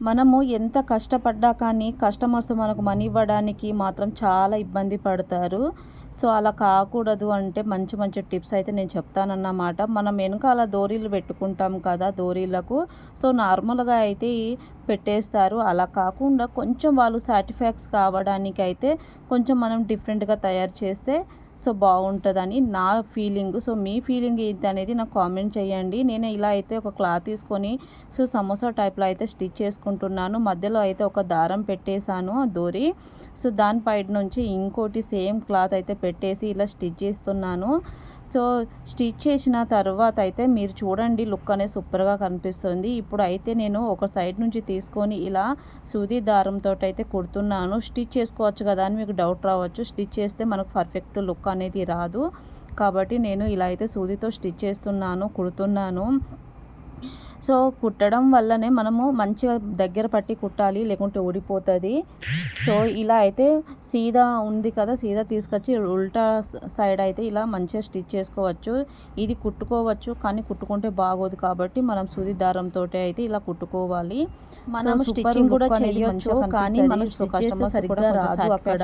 మనము ఎంత కష్టపడ్డా కానీ కస్టమర్స్ మనకు మనీ ఇవ్వడానికి మాత్రం చాలా ఇబ్బంది పడతారు. సో, అలా కాకూడదు అంటే మంచి మంచి టిప్స్ అయితే నేను చెప్తానన్నమాట. మనం వెనకాల దోరీలు పెట్టుకుంటాం కదా! దోరీలకు సో, నార్మల్‌గా అయితే పెట్టేస్తారు. అలా కాకుండా కొంచెం వాళ్ళు సాటిస్ఫాక్స్ కావడానికైతే కొంచెం మనం డిఫరెంట్‌గా తయారు చేస్తే సో, బాగుంటదని నా ఫీలింగు. సో, మీ ఫీలింగ్ ఏంటనేది నాకు కామెంట్ చేయండి. నేను ఇలా అయితే ఒక క్లాత్ తీసుకొని సో, సమోసా టైప్‌లో అయితే స్టిచ్ చేసుకుంటున్నాను. మధ్యలో అయితే ఒక దారం పెట్టేసాను దోరి. సో, దాని పైన నుంచి ఇంకోటి సేమ్ క్లాత్ అయితే పెట్టేసి ఇలా స్టిచ్ చేస్తున్నాను. సో, స్టిచ్ చేసిన తర్వాత అయితే మీరు చూడండి లుక్ అనేది సూపర్‌గా కనిపిస్తుంది. ఇప్పుడు అయితే నేను ఒక సైడ్ నుంచి తీసుకొని ఇలా సూది దారంతోటైతే కుడుతున్నాను. స్టిచ్ చేసుకోవచ్చు కదా అని మీకు డౌట్ రావచ్చు. స్టిచ్ చేస్తే మనకు పర్ఫెక్ట్ లుక్ అనేది రాదు. కాబట్టి నేను ఇలా అయితే సూదితో స్టిచ్ చేస్తున్నాను, కుడుతున్నాను. సో, కుట్టడం వల్లనే మనము మంచిగా దగ్గర పట్టి కుట్టాలి, లేకుంటే ఊడిపోతది. సో, ఇలా అయితే సీదా ఉంది కదా! సీదా తీసుకొచ్చి ఉల్టా సైడ్ అయితే ఇలా మంచిగా స్టిచ్ చేసుకోవచ్చు. ఇది కుట్టుకోవచ్చు, కానీ కుట్టుకుంటే బాగోదు కాబట్టి మనం సూది దారంతోటి అయితే ఇలా కుట్టుకోవాలి. మనం స్టిచ్చింగ్ కూడా చేయొచ్చు, కానీ మనం స్టిచ్ చేస్తే సరిగ్గా రాదు అక్కడ.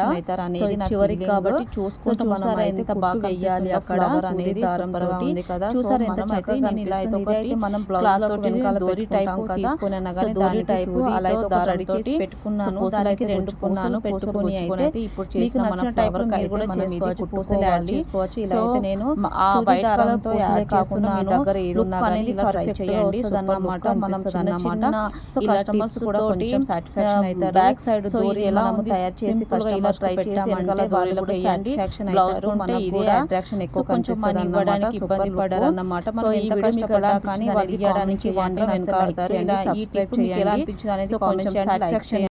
సో, చివరికి కాబట్టి చూసుకుంటూ మనం అయితే బాగా వెయ్యాలి అక్కడ సూది దారంతో ఉంది కదా! చూసారు ఎంత చక్కగా ఇలా అయితే ఒకటి మనం బ్లౌజ్ తోటి దోరి టైప్ తీసుకున్నాను కానీ దోరి టైప్ అలా అయితే దారం తోటి పెట్టుకున్నాను. దానికి 2 పూసలు పెట్టుకొని అయితే ఇప్పుడు చేసిన నచ్చిన టైప్ మీరు కూడా చేసుకోవచ్చు. పూసలు యాడ్ చేసుకోవచ్చు. ఇలా అయితే నేను ఆ వైట్ కలర్ తో యాడ్ కాకుండా మీ దగ్గర ఏది ఉన్నా కానీ ఇలా ట్రై చేయండి. అన్నమాట మనం చిన్న సో కస్టమర్స్ కూడా కొంచెం సాటిస్ఫాక్షన్ అవుతారు. బ్యాక్ సైడ్ దోరి ఎలా తయారు చేసి ఇలా ట్రై చేసామంటే దోరిలో కూడా సాటిస్ఫాక్షన్ అవుతారు. మనకు కూడా అట్రాక్షన్ ఎక్కువ కొంచెం మనీ ఇవ్వడానికి ఇబ్బంది పడారు అన్నమాట. మనం ఎంత కష్టపడ్డా కానీ వాళ్ళు ఇవ్వడానికి 1 9 కడతారు. ఇలా ఈ టిప్ మీకు ఎలా అనిపించింది అనేది కామెంట్ చేయండి.